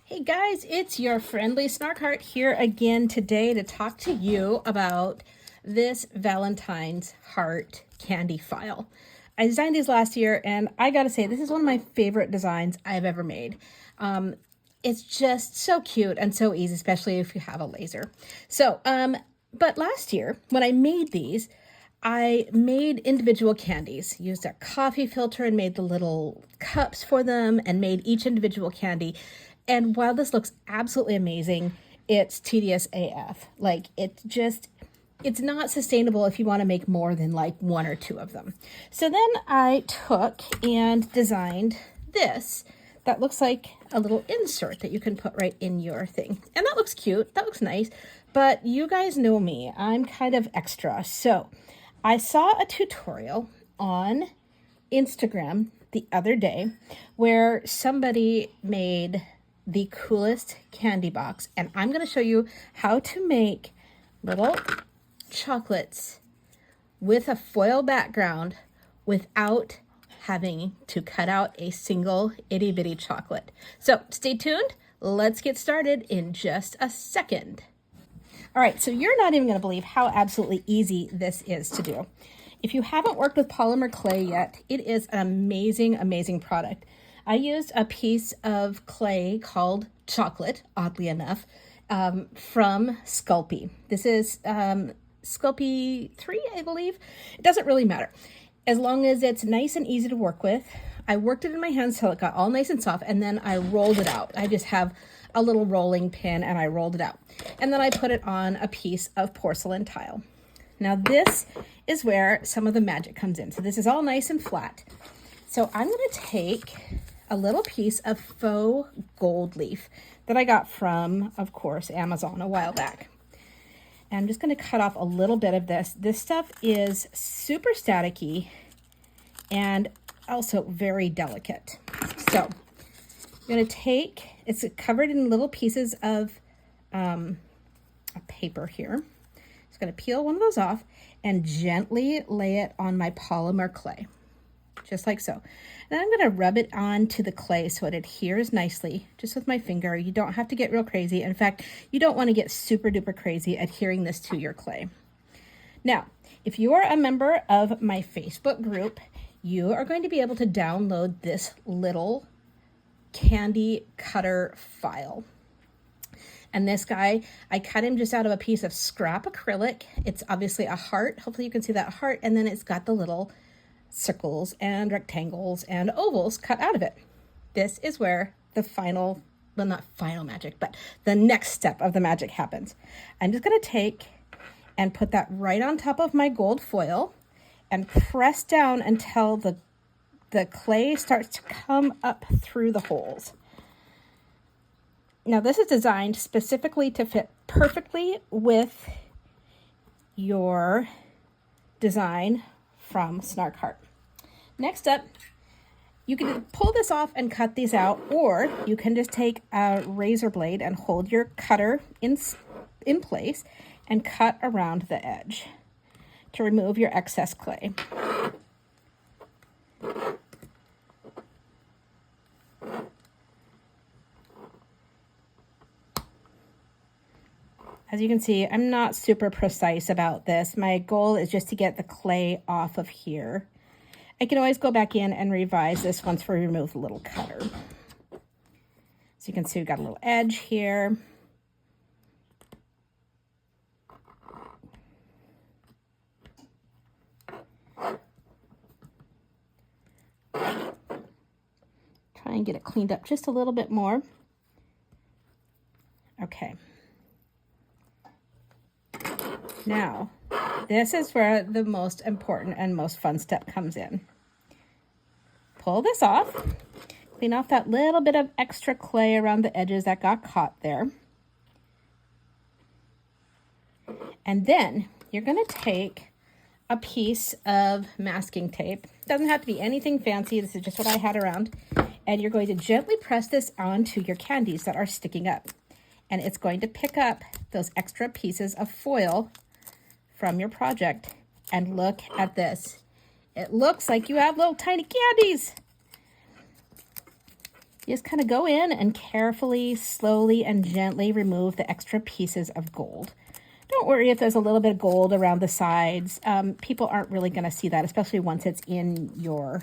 Hey guys, it's your friendly Snark Heart here again today to talk to you about this Valentine's heart candy file. I designed these last year and I gotta say, this is one of my favorite designs I've ever made. It's just so cute and so easy, especially if you have a laser. But last year when I made these, I made individual candies, used a coffee filter and made the little cups for them and made each individual candy. And while this looks absolutely amazing, it's tedious AF. Like it's not sustainable if you want to make more than like one or two of them. So then I took and designed this that looks like a little insert that you can put right in your thing. And that looks cute, that looks nice, but you guys know me, I'm kind of extra. So I saw a tutorial on Instagram the other day where somebody made the coolest candy box, and I'm going to show you how to make little chocolates with a foil background without having to cut out a single itty bitty chocolate. So stay tuned. Let's get started in just a second. All right, so you're not even going to believe how absolutely easy this is to do. If you haven't worked with Polymer Clay yet, it is an amazing, amazing product. I used a piece of clay called Chocolate, oddly enough, from Sculpey. This is Sculpey 3, I believe. It doesn't really matter. As long as it's nice and easy to work with. I worked it in my hands till it got all nice and soft, and then I rolled it out. I just have a little rolling pin, and I rolled it out. And then I put it on a piece of porcelain tile. Now this is where some of the magic comes in. So this is all nice and flat. So I'm going to take a little piece of faux gold leaf that I got from, of course, Amazon a while back. And I'm just going to cut off a little bit of this. This stuff is super staticky and also very delicate. So I'm going to take, it's covered in little pieces of a paper here. Just going to peel one of those off and gently lay it on my polymer clay, just like so. Then I'm going to rub it onto the clay so it adheres nicely, just with my finger. You don't have to get real crazy. In fact, you don't want to get super duper crazy adhering this to your clay. Now, if you are a member of my Facebook group, you are going to be able to download this little candy cutter file. And this guy, I cut him just out of a piece of scrap acrylic. It's obviously a heart. Hopefully you can see that heart. And then it's got the little circles and rectangles and ovals cut out of it. This is where the final, well, not final magic, but the next step of the magic happens. I'm just going to take and put that right on top of my gold foil and press down until the clay starts to come up through the holes. Now this is designed specifically to fit perfectly with your design from Snark Heart. Next up, you can pull this off and cut these out, or you can just take a razor blade and hold your cutter in place and cut around the edge to remove your excess clay. As you can see, I'm not super precise about this. My goal is just to get the clay off of here. I can always go back in and revise this once we remove the little cutter. So you can see we've got a little edge here. Try and get it cleaned up just a little bit more. Okay. Now, this is where the most important and most fun step comes in. Pull this off, clean off that little bit of extra clay around the edges that got caught there. And then you're going to take a piece of masking tape. Doesn't have to be anything fancy. This is just what I had around. And you're going to gently press this onto your candies that are sticking up. And it's going to pick up those extra pieces of foil from your project. And look at this. It looks like you have little tiny candies. You just kind of go in and carefully, slowly, and gently remove the extra pieces of gold. Don't worry if there's a little bit of gold around the sides. People aren't really going to see that, especially once it's in your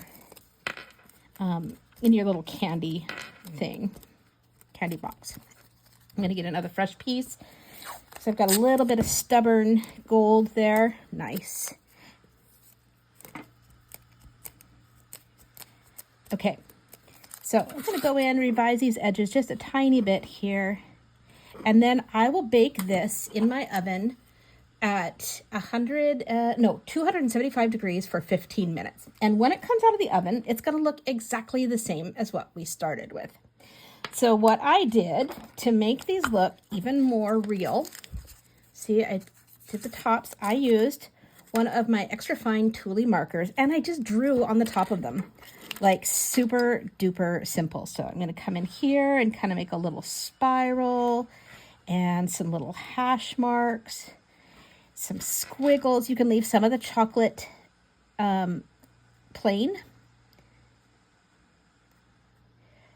little candy thing, candy box. I'm going to get another fresh piece. So I've got a little bit of stubborn gold there. Nice. Okay, so I'm going to go in, revise these edges just a tiny bit here. And then I will bake this in my oven at 275 degrees for 15 minutes. And when it comes out of the oven, it's going to look exactly the same as what we started with. So what I did to make these look even more real, see, I did the tops. I used one of my extra fine Thule markers and I just drew on the top of them. Like super duper simple. So I'm going to come in here and kind of make a little spiral and some little hash marks, some squiggles. You can leave some of the chocolate plain.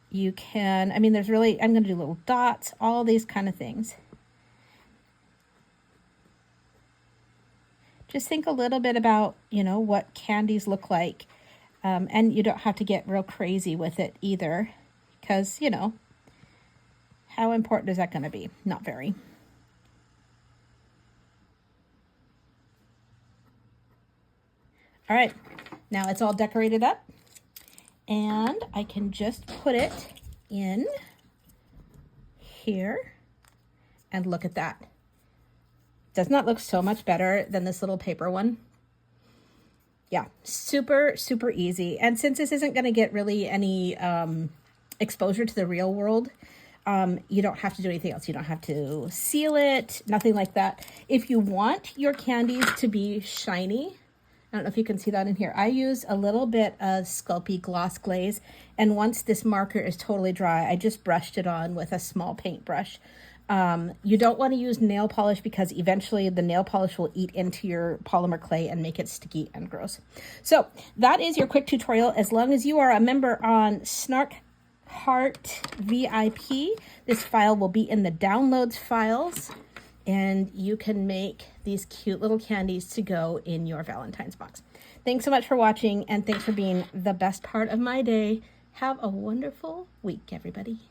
You can, I mean, there's really, I'm going to do little dots, all these kind of things. Just think a little bit about, you know, what candies look like. And you don't have to get real crazy with it either, because, you know, how important is that going to be? Not very. All right, now it's all decorated up, and I can just put it in here, and look at that. Does not look so much better than this little paper one. Yeah, super, super easy. And since this isn't going to get really any exposure to the real world, you don't have to do anything else. You don't have to seal it, nothing like that. If you want your candies to be shiny, I don't know if you can see that in here. I use a little bit of Sculpey Gloss Glaze. And once this marker is totally dry, I just brushed it on with a small paintbrush. You don't want to use nail polish because eventually the nail polish will eat into your polymer clay and make it sticky and gross. So that is your quick tutorial. As long as you are a member on Snark Heart VIP, this file will be in the downloads files and you can make these cute little candies to go in your Valentine's box. Thanks so much for watching and thanks for being the best part of my day. Have a wonderful week, everybody.